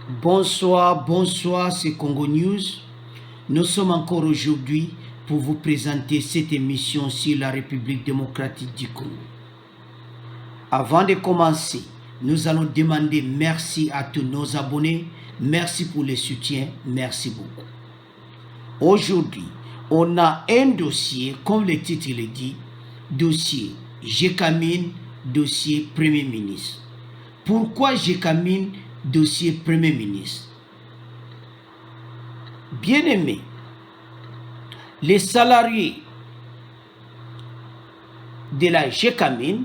Bonsoir, bonsoir, c'est Congo News. Nous sommes encore aujourd'hui pour vous présenter cette émission sur la République démocratique du Congo. Avant de commencer, nous allons demander merci à tous nos abonnés. Merci pour le soutien, merci beaucoup. Aujourd'hui, on a un dossier, comme le titre le dit, dossier Gécamine, dossier Premier ministre. Pourquoi Gécamine, dossier Premier ministre? Bien-aimés, les salariés de la Gécamine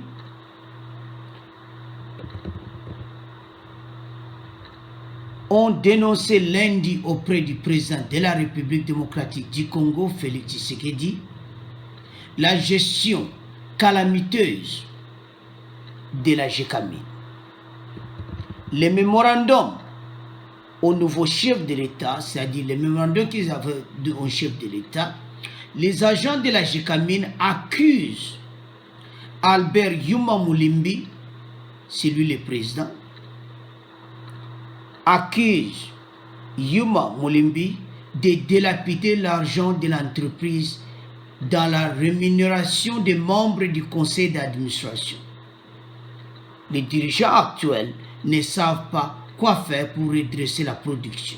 ont dénoncé lundi auprès du président de la République démocratique du Congo, Félix Tshisekedi, la gestion calamiteuse de la Gécamine. Les mémorandums au nouveau chef de l'État, c'est-à-dire les mémorandums qu'ils avaient au chef de l'État, les agents de la Gécamine accusent Albert Yuma Moulimbi, c'est lui le président, accuse Yuma Moulimbi de dilapider l'argent de l'entreprise dans la rémunération des membres du conseil d'administration. Les dirigeants actuels ne savent pas quoi faire pour redresser la production.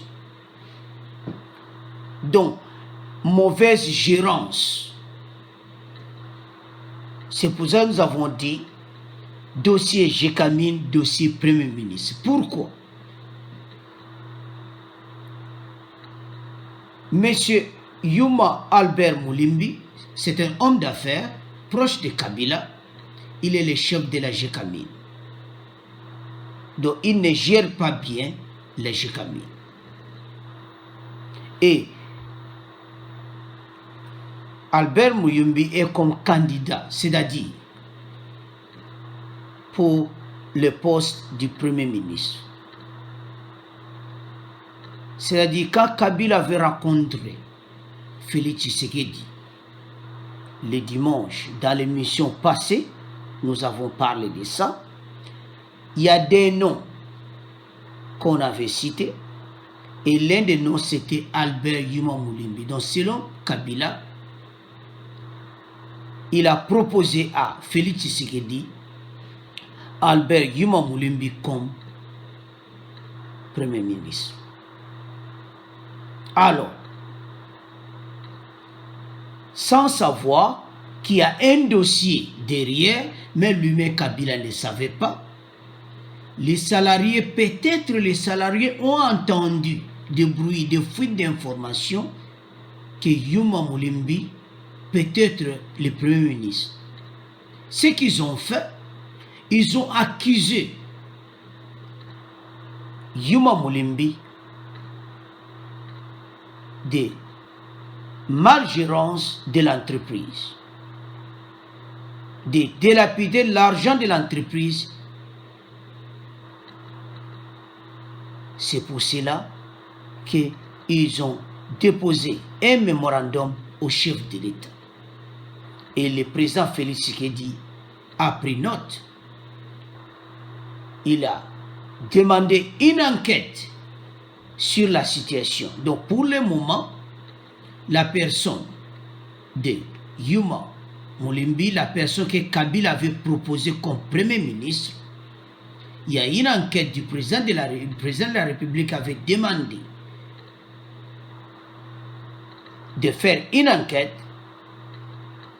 Donc, mauvaise gérance. C'est pour ça que nous avons dit dossier Gécamine, dossier Premier ministre. Pourquoi? Monsieur Yuma Albert Moulimbi, c'est un homme d'affaires proche de Kabila. Il est le chef de la Gécamine. Donc, il ne gère pas bien la Gécamine. Et Albert Moulimbi est comme candidat, c'est-à-dire pour le poste du Premier ministre. C'est-à-dire, quand Kabila avait rencontré Félix Tshisekedi le dimanche, dans l'émission passée, nous avons parlé de ça. Il y a des noms qu'on avait cités, et l'un des noms c'était Albert Yuma Moulimbi. Donc, selon Kabila, il a proposé à Félix Tshisekedi Albert Yuma Moulimbi comme Premier ministre. Alors, sans savoir qu'il y a un dossier derrière, mais lui-même Kabila ne savait pas, les salariés, peut-être les salariés ont entendu des bruits, des fuites d'informations que Yuma Moulimbi peut être le Premier ministre. Ce qu'ils ont fait, ils ont accusé Yuma Moulimbi de malgérance de l'entreprise, de dilapider l'argent de l'entreprise. C'est pour cela qu'ils ont déposé un mémorandum au chef de l'État. Et le président Félix Tshisekedi a pris note. Il a demandé une enquête sur la situation. Donc pour le moment, la personne de Yuma Moulimbi, la personne que Kabila avait proposée comme Premier ministre, il y a une enquête du président de la République avait demandé de faire une enquête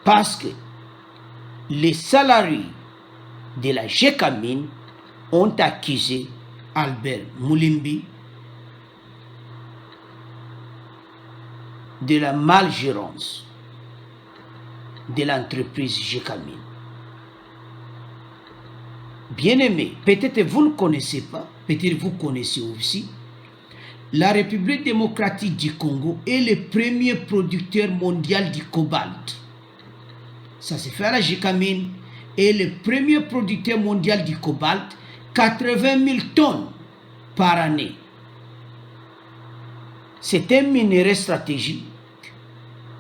parce que les salariés de la Gécamine ont accusé Albert Moulimbi de la malgérance de l'entreprise Gécamine. Bien-aimés, peut-être vous ne connaissez pas, peut-être vous connaissez aussi, la République démocratique du Congo est le premier producteur mondial du cobalt. Ça se fait à la Gécamine, est le premier producteur mondial du cobalt, 80 000 tonnes par année. C'est un minerai stratégique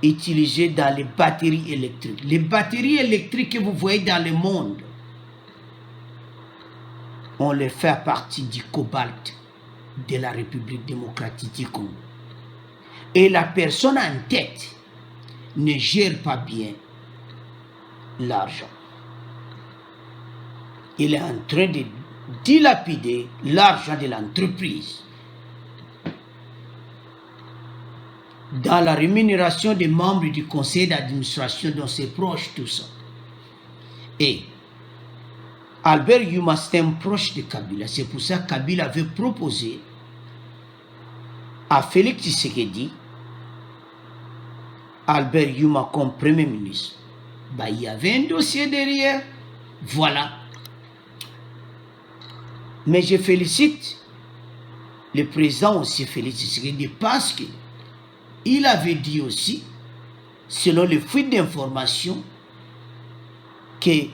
utilisé dans les batteries électriques. Les batteries électriques que vous voyez dans le monde, on les fait partie du cobalt. de la République démocratique du Congo. Et la personne en tête ne gère pas bien l'argent. Il est en train de dilapider l'argent de l'entreprise dans la rémunération des membres du conseil d'administration, dont ses proches, tout ça. Et Albert Yuma, c'est un proche de Kabila. C'est pour ça que Kabila avait proposé à Félix Tshisekedi Albert Yuma comme Premier ministre. Bah, il y avait un dossier derrière. Voilà. Mais je félicite le président aussi, Félix Tshisekedi, parce qu'il avait dit aussi, selon les fuites d'informations, qu'il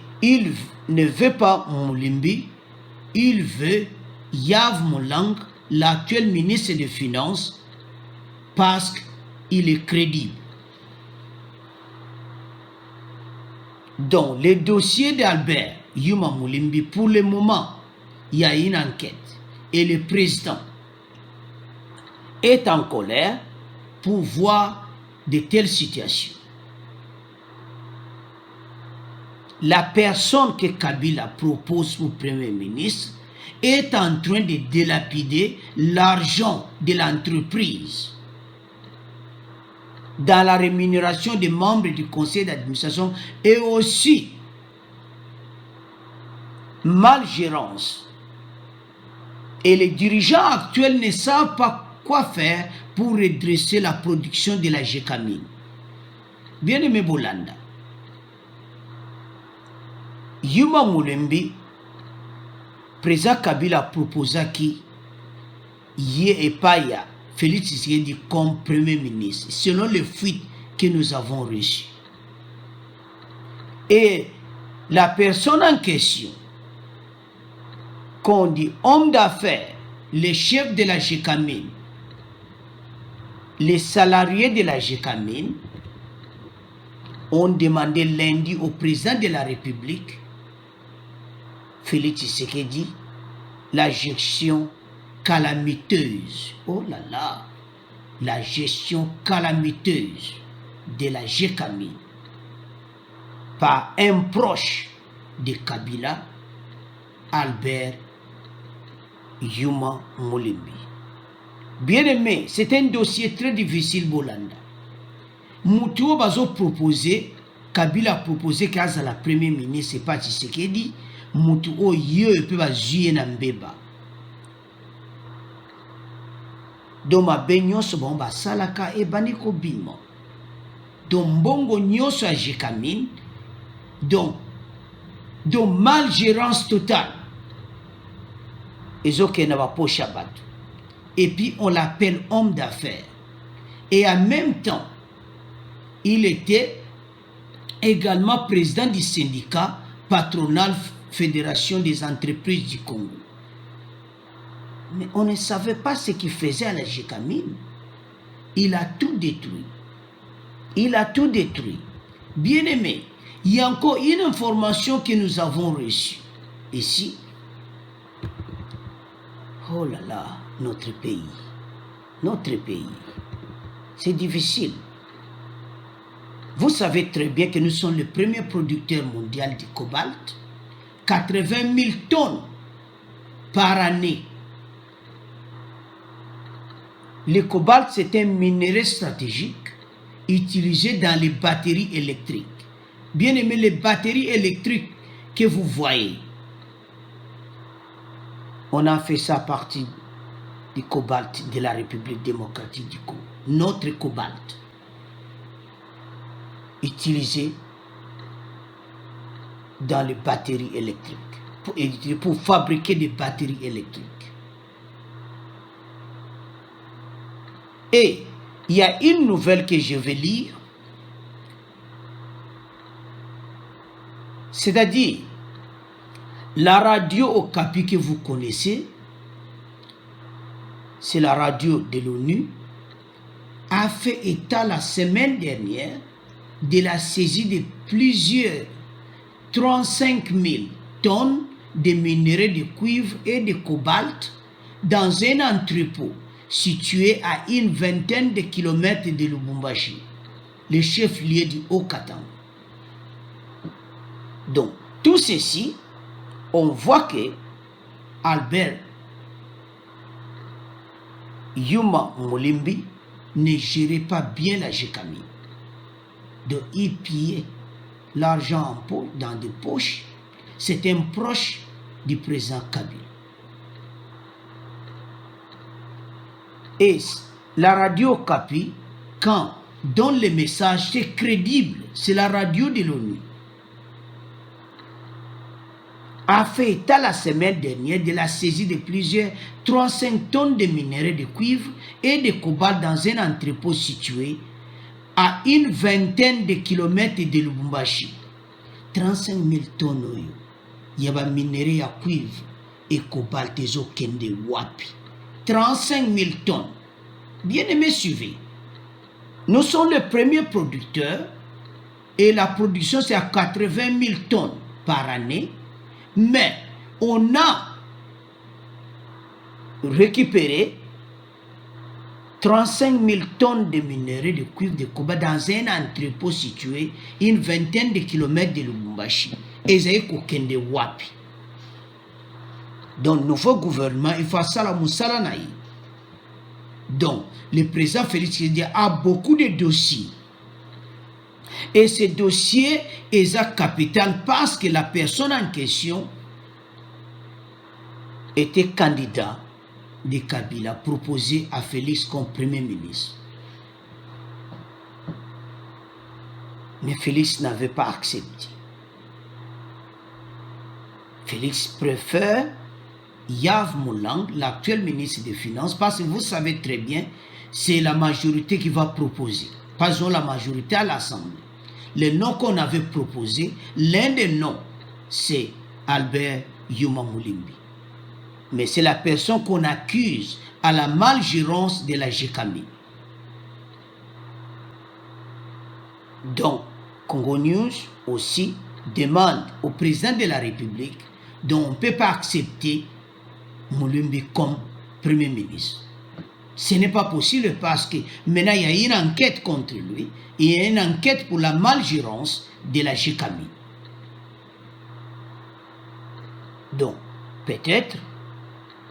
ne veut pas Moulimbi, il veut Yav Moulang, l'actuel ministre des Finances, parce qu'il est crédible. Donc, le dossier d'Albert Yuma Moulimbi, pour le moment, il y a une enquête. Et le président est en colère pour voir de telles situations. La personne que Kabila propose pour Premier ministre est en train de dilapider l'argent de l'entreprise dans la rémunération des membres du conseil d'administration et aussi malgérance. Et les dirigeants actuels ne savent pas quoi faire pour redresser la production de la Gécamine. Bien-aimé Bolanda, Yuma Moulimbi, président Kabila proposa qui y ait Epaya Félix Tshisekedi comme Premier ministre, selon les fuites que nous avons reçues. Et la personne en question, qu'on dit homme d'affaires, les chefs de la Gécamine, les salariés de la Gécamine, ont demandé lundi au président de la République, Félix Tshisekedi, la gestion calamiteuse. Oh là là, la gestion calamiteuse de la Gécamine par un proche de Kabila, Albert Yuma Moulimbi. Bien aimé, c'est un dossier très difficile, Bolanda. Moutou Bazo proposé, Kabila a proposé qu'à la première ministre, c'est pas Tshisekedi, Moutou Yeux peut pas jouer dans Mbeba. Donc ma beignos bon ba salaka e baniko bimo. Donc mbongo nyoso a Gécamine, donc malgérance totale. Et ok n'a pas Chabat. Et puis on l'appelle homme d'affaires. Et en même temps, il était également président du syndicat patronal Fédération des entreprises du Congo. Mais on ne savait pas ce qu'il faisait à la Gécamine. Il a tout détruit. Il a tout détruit. Bien aimé, il y a encore une information que nous avons reçue ici. Oh là là, notre pays. C'est difficile. Vous savez très bien que nous sommes le premier producteur mondial de cobalt. 80 000 tonnes par année. Le cobalt, c'est un minerai stratégique utilisé dans les batteries électriques. Bien aimé, les batteries électriques que vous voyez, on a fait ça partie du cobalt de la République démocratique du Congo. Notre cobalt, utilisé dans les batteries électriques, pour fabriquer des batteries électriques. Et il y a une nouvelle que je vais lire, c'est-à-dire la radio Okapi que vous connaissez, c'est la radio de l'ONU, a fait état la semaine dernière de la saisie de plusieurs 35 000 tonnes de minerais de cuivre et de cobalt dans un entrepôt situé à une vingtaine de kilomètres de Lubumbashi, le chef-lieu du Haut-Katanga. Donc, tout ceci, on voit que Albert Yuma Mulimbi ne gérait pas bien la GECAMI. Donc, il pillait l'argent dans des poches. C'est un proche du président Kabila. Et la radio Kapi, quand donne le message, c'est crédible, c'est la radio de l'ONU, a fait état la semaine dernière de la saisie de plusieurs 35 tonnes de minerais de cuivre et de cobalt dans un entrepôt situé à une vingtaine de kilomètres de Lubumbashi. 35 000 tonnes, il y a des minerais à cuivre et cobalt et de wapi. 35 000 tonnes. Bien aimé, suivez. Nous sommes les premiers producteurs et la production c'est à 80 000 tonnes par année, mais on a récupéré 35 000 tonnes de minerais de cuivre de cobalt dans un entrepôt situé une vingtaine de kilomètres de Lubumbashi. Et c'est de wapi. Donc, nouveau gouvernement, il faut ça la moussala naï. Donc, le président Félix Tshisekedi a beaucoup de dossiers. Et ces dossiers sont capital parce que la personne en question était candidat de Kabila proposé à Félix comme Premier ministre. Mais Félix n'avait pas accepté. Félix préfère Yves Moulang, l'actuel ministre des Finances, parce que vous savez très bien, c'est la majorité qui va proposer. Pas la majorité à l'Assemblée. Le nom qu'on avait proposé, l'un des noms, c'est Albert Yuma Mulimbi. Mais c'est la personne qu'on accuse à la malgérance de la GECAMI. Donc, Congo News aussi demande au président de la République dont on ne peut pas accepter Mulimbi comme Premier ministre. Ce n'est pas possible parce que maintenant il y a une enquête contre lui. Il y a une enquête pour la malgérance de la GECAMI. Donc, peut-être,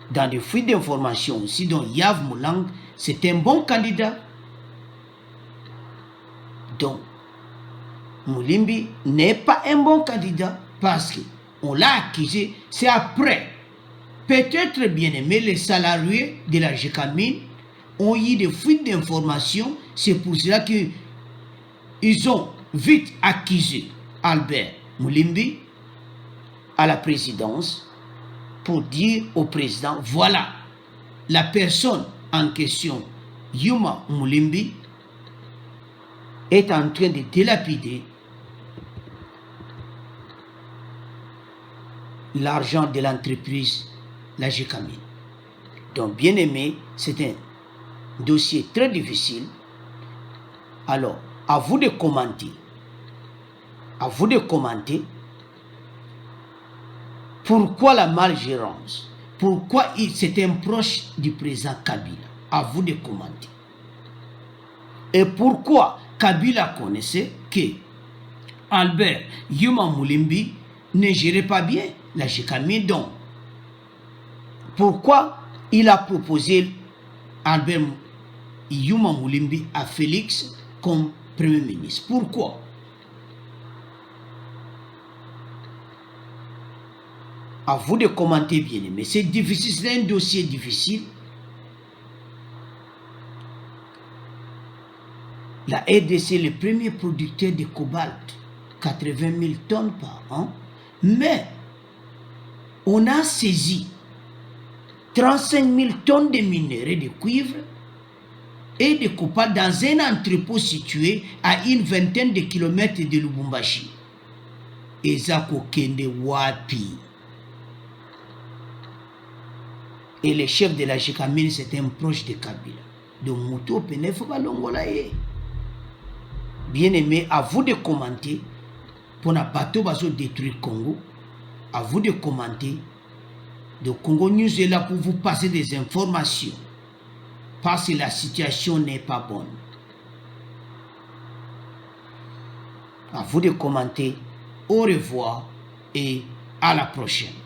dans des fuites d'informations aussi, dont Yves Moulang, c'est un bon candidat. Donc, Mulimbi n'est pas un bon candidat parce qu'on l'a accusé, c'est après. Peut-être, bien aimé, les salariés de la GECAMI ont eu des fuites d'informations, c'est pour cela qu'ils ont vite accusé Albert Mulimbi à la présidence pour dire au président, voilà, la personne en question, Yuma Mulimbi, est en train de dilapider l'argent de l'entreprise, la GECAMI. Donc, bien aimé, c'est un dossier très difficile. Alors, à vous de commenter. À vous de commenter. Pourquoi la malgérance? Pourquoi c'est un proche du président Kabila? À vous de commenter. Et pourquoi Kabila connaissait que Albert Yuma Mulimbi ne gérait pas bien la GECAMI? Donc, pourquoi il a proposé Albert Yuma Mulimbi à Félix comme Premier ministre? Pourquoi? À vous de commenter, bien aimé. C'est difficile, c'est un dossier difficile. La RDC est le premier producteur de cobalt, 80 000 tonnes par an, mais on a saisi 35 000 tonnes de minerais de cuivre et de cobalt dans un entrepôt situé à une vingtaine de kilomètres de Lubumbashi. Ezako Kende Wapi. Et le chef de la GECAMI, c'est un proche de Kabila. Donc, Mouto Penef Balongolaye. Bien aimé, à vous de commenter. Pour un bateau bateau détruire Congo. À vous de commenter. de Congo News est là pour vous passer des informations parce que la situation n'est pas bonne. À vous de commenter. Au revoir et à la prochaine.